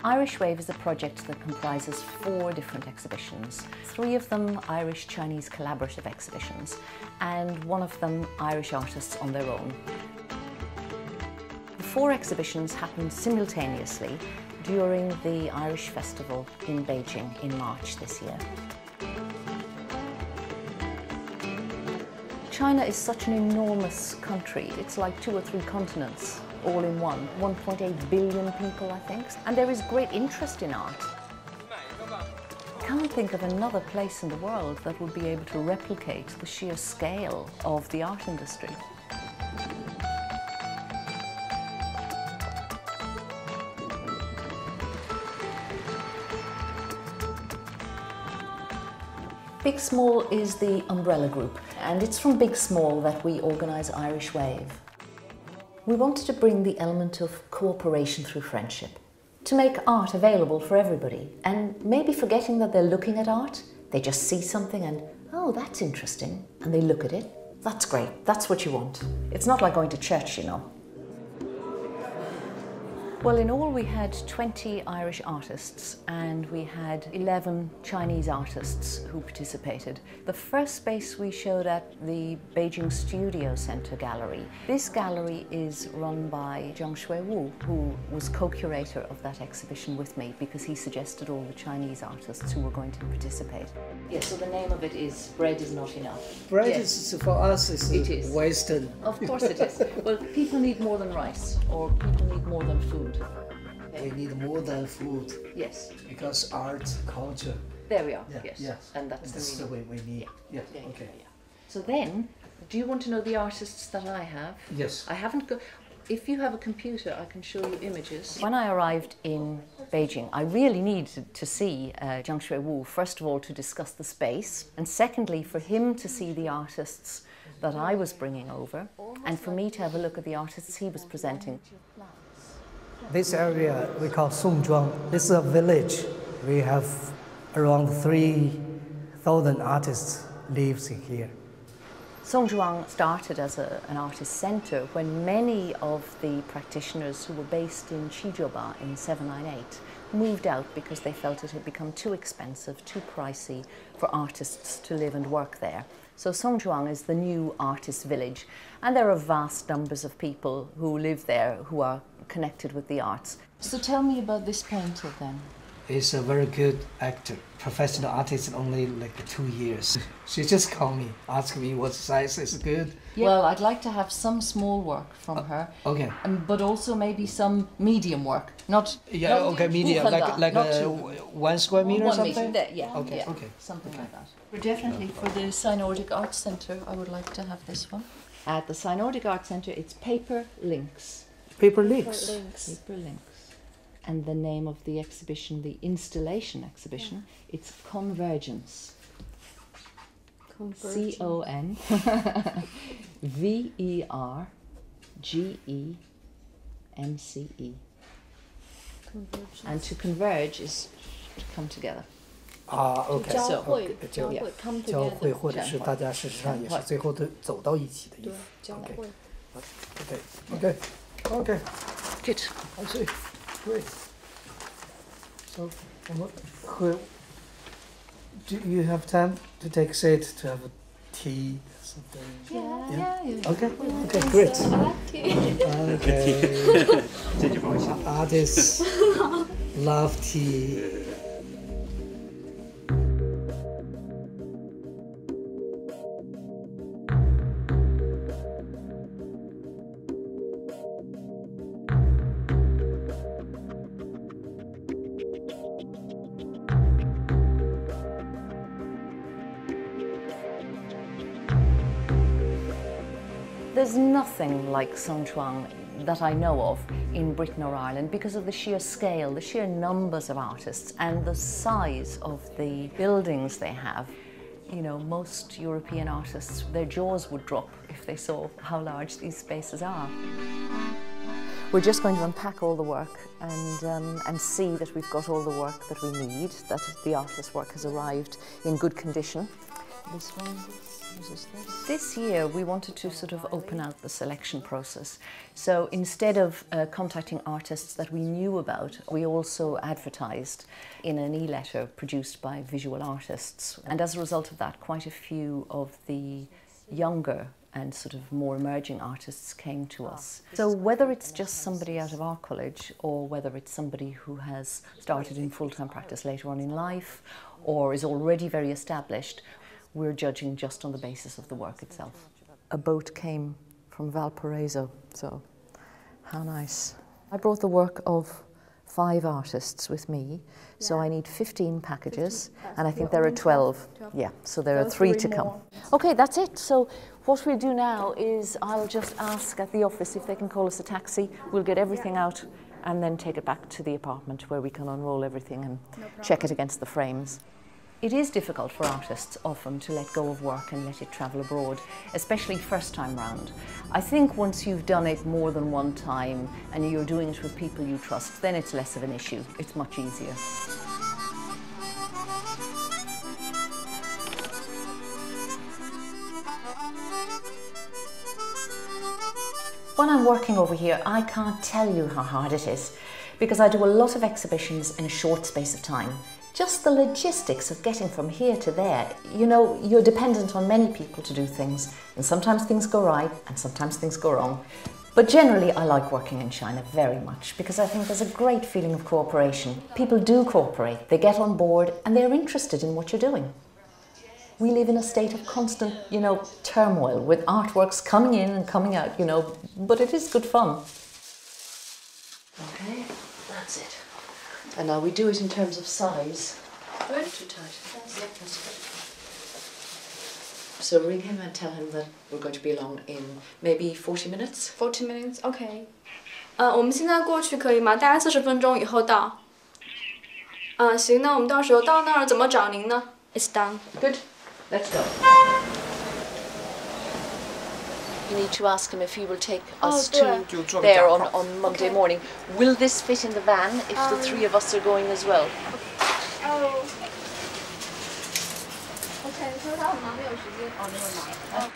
Irish Wave is a project that comprises 4 different exhibitions. 3 of them Irish-Chinese collaborative exhibitions and 1 of them Irish artists on their own. The 4 exhibitions happened simultaneously during the Irish Festival in Beijing in March this year. China is such an enormous country. It's like 2 or 3 continents all in one. 1.8 billion people, I think. And there is great interest in art. I can't think of another place in the world that would be able to replicate the sheer scale of the art industry. Big Small is the umbrella group, and it's from Big Small that we organise Irish Wave. We wanted to bring the element of cooperation through friendship, to make art available for everybody, and maybe forgetting that they're looking at art, they just see something and, oh, that's interesting, and they look at it. That's great, that's what you want. It's not like going to church, you know. Well, in all we had 20 Irish artists and we had 11 Chinese artists who participated. The first space we showed at the Beijing Studio Center Gallery. This gallery is run by Zhang Shui-Wu, who was co-curator of that exhibition with me because he suggested all the Chinese artists who were going to participate. Yes, so the name of it is Bread is Not Enough. Bread yes. is, for us, is Western. Of course it is. Well, people need more than rice, or people need more than food. We need more than food. Yes. Because art, culture. There we are, yeah, yes. Yes. And that's the way we need. Yeah. Yeah. Okay. Yeah. So then, do you want to know the artists that I have? Yes. I haven't got... If you have a computer, I can show you images. When I arrived in Beijing, I really needed to see Zhang Shui-Wu, first of all, to discuss the space, and secondly, for him to see the artists that I was bringing over, and for me to have a look at the artists he was presenting. This area we call Songzhuang. This is a village. We have around 3,000 artists lives in here. Songzhuang started as an artist centre when many of the practitioners who were based in Shijiazhuang in 798 moved out because they felt it had become too expensive, too pricey for artists to live and work there. So Songzhuang is the new artist village, and there are vast numbers of people who live there who are connected with the arts. So tell me about this painter then. He's a very good actor, professional artist, only like 2 years. She just called me, asked me what size is good. Yeah. Well, I'd like to have some small work from her. Okay. But also maybe some medium work, not... Yeah, not okay, medium, like a 1 square meter or something? Meter, yeah. Okay, yeah, okay. Something like that. We're definitely for the Sino-Nordic Arts Centre, I would like to have this one. At the Sino-Nordic Arts Centre, it's Paper Links. Paper links. Paper Links. And the name of the exhibition, the installation exhibition, it's Convergence. C-O-N-V-E-R-G-E-N-C-E. And to converge is to come together. OK， So, 交汇或者是大家事实上也是最后都走到一起的意思。交汇。OK. Good. I see. Great. So, do you have time to take a seat to have a tea or something? Yeah. Okay, great. Okay. Artists love tea. There's nothing like Songzhuang that I know of in Britain or Ireland because of the sheer scale, the sheer numbers of artists and the size of the buildings they have. You know, most European artists, their jaws would drop if they saw how large these spaces are. We're just going to unpack all the work and see that we've got all the work that we need, that the artist's work has arrived in good condition. This one, This year we wanted to sort of open out the selection process. So instead of contacting artists that we knew about, we also advertised in an e-letter produced by visual artists. And as a result of that, quite a few of the younger and sort of more emerging artists came to us. So whether it's just somebody out of our college or whether it's somebody who has started in full-time practice later on in life or is already very established, we're judging just on the basis of the work itself. A boat came from Valparaiso, so how nice. I brought the work of 5 artists with me, so I need 15 packages, and I think there are 12. Yeah, so there are 3 to come. Okay, that's it. So what we'll do now is I'll just ask at the office if they can call us a taxi. We'll get everything out and then take it back to the apartment where we can unroll everything and check it against the frames. It is difficult for artists often to let go of work and let it travel abroad, especially first time round. I think once you've done it more than one time and you're doing it with people you trust, then it's less of an issue. It's much easier. When I'm working over here, I can't tell you how hard it is because I do a lot of exhibitions in a short space of time. Just the logistics of getting from here to there, you know, you're dependent on many people to do things, and sometimes things go right and sometimes things go wrong. But generally I like working in China very much because I think there's a great feeling of cooperation. People do cooperate, they get on board and they're interested in what you're doing. We live in a state of constant, you know, turmoil with artworks coming in and coming out, you know, but it is good fun. Okay, that's it. And now we do it in terms of size. Good. Too tight. Yep, that's good. So ring him and tell him that we're going to be along in maybe 40 minutes. 40 minutes, okay. 我们现在过去可以吗？大概40分钟以后到。行，那我们到时候到那儿怎么找您呢？ It's done. Good. Let's go. You need to ask him if he will take us to there on Monday morning. Will this fit in the van if the 3 of us are going as well? Oh. Okay, 说他很忙，没有时间。哦，没有忙。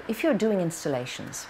If you're doing installations,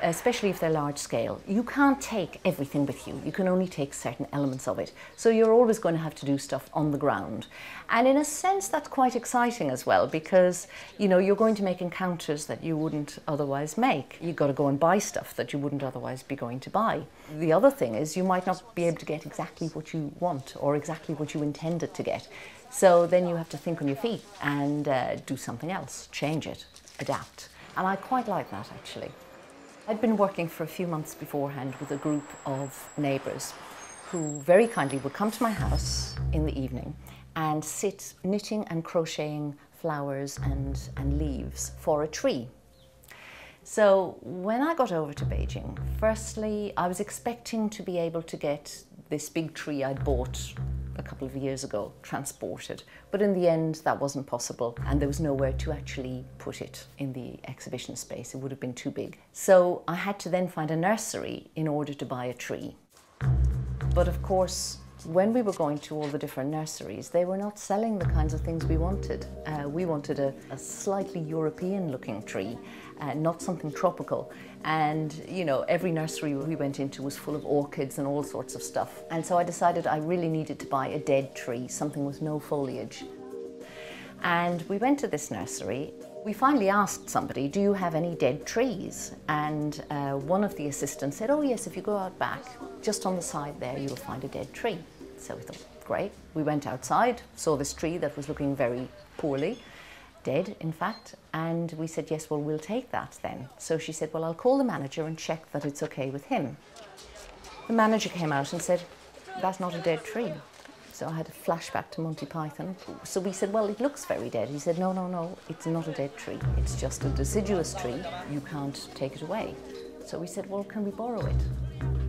especially if they're large scale, you can't take everything with you. You can only take certain elements of it. So you're always going to have to do stuff on the ground. And in a sense, that's quite exciting as well because, you know, you're going to make encounters that you wouldn't otherwise make. You've got to go and buy stuff that you wouldn't otherwise be going to buy. The other thing is you might not be able to get exactly what you want or exactly what you intended to get. So then you have to think on your feet and do something else, change it, adapt. And I quite like that actually. I'd been working for a few months beforehand with a group of neighbours who very kindly would come to my house in the evening and sit knitting and crocheting flowers and leaves for a tree. So when I got over to Beijing, firstly I was expecting to be able to get this big tree I'd bought a couple of years ago transported, but in the end that wasn't possible and there was nowhere to actually put it in the exhibition space. It would have been too big. So I had to then find a nursery in order to buy a tree. But of course, when we were going to all the different nurseries, they were not selling the kinds of things we wanted. We wanted a slightly European looking tree, not something tropical. And, you know, every nursery we went into was full of orchids and all sorts of stuff. And so I decided I really needed to buy a dead tree, something with no foliage. And we went to this nursery. We finally asked somebody, do you have any dead trees? And one of the assistants said, oh yes, if you go out back, just on the side there, you'll find a dead tree. So we thought, great. We went outside, saw this tree that was looking very poorly, dead in fact, and we said, yes, well, we'll take that then. So she said, well, I'll call the manager and check that it's okay with him. The manager came out and said, that's not a dead tree. So I had a flashback to Monty Python. So we said, well, it looks very dead. He said, no, no, no, it's not a dead tree. It's just a deciduous tree. You can't take it away. So we said, well, can we borrow it?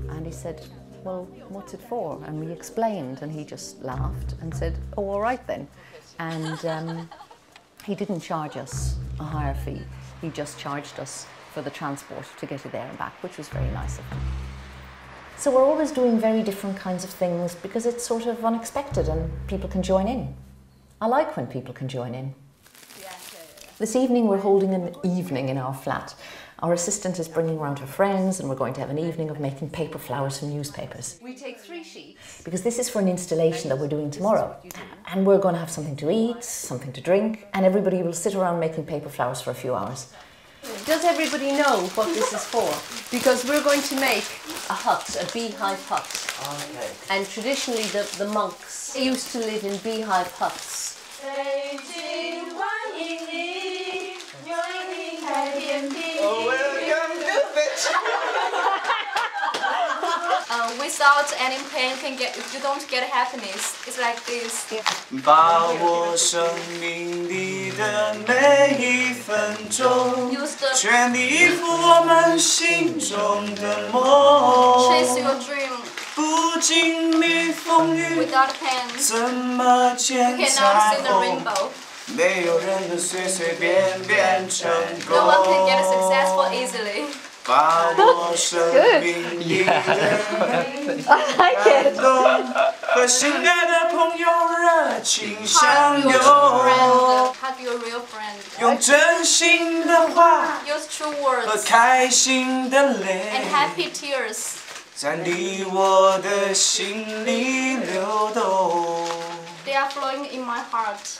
And he said, well, what's it for? And we explained, and he just laughed and said, oh, all right then. And he didn't charge us a hire fee. He just charged us for the transport to get it there and back, which was very nice of him. So we're always doing very different kinds of things because it's sort of unexpected and people can join in. I like when people can join in. This evening we're holding an evening in our flat. Our assistant is bringing around her friends and we're going to have an evening of making paper flowers from newspapers. We take 3 sheets. Because this is for an installation that we're doing tomorrow. And we're going to have something to eat, something to drink, and everybody will sit around making paper flowers for a few hours. Does everybody know what this is for? Because we're going to make a hut, a beehive hut. Okay. And traditionally the monks used to live in beehive huts. Beijing 欢迎你，有你开天地。Without any pain, you don't get happiness. It's like this. 把握生命里的每一分钟， Use the 全力以赴我们心中的梦。 chase your dream 不经历风雨， without pain. 怎么 You 见 cannot 彩 see the 虹？ rainbow. 没有人能随随便便成 No one can 功。 get successful easily. 把握生命里的每一感动，和心爱的朋友热情相 Hug your 拥， friend. Hug your real friend. 用真心的话 Use true 和 words 开心的 and 泪， happy tears. 在你我的心里流动。 They are flowing in my heart.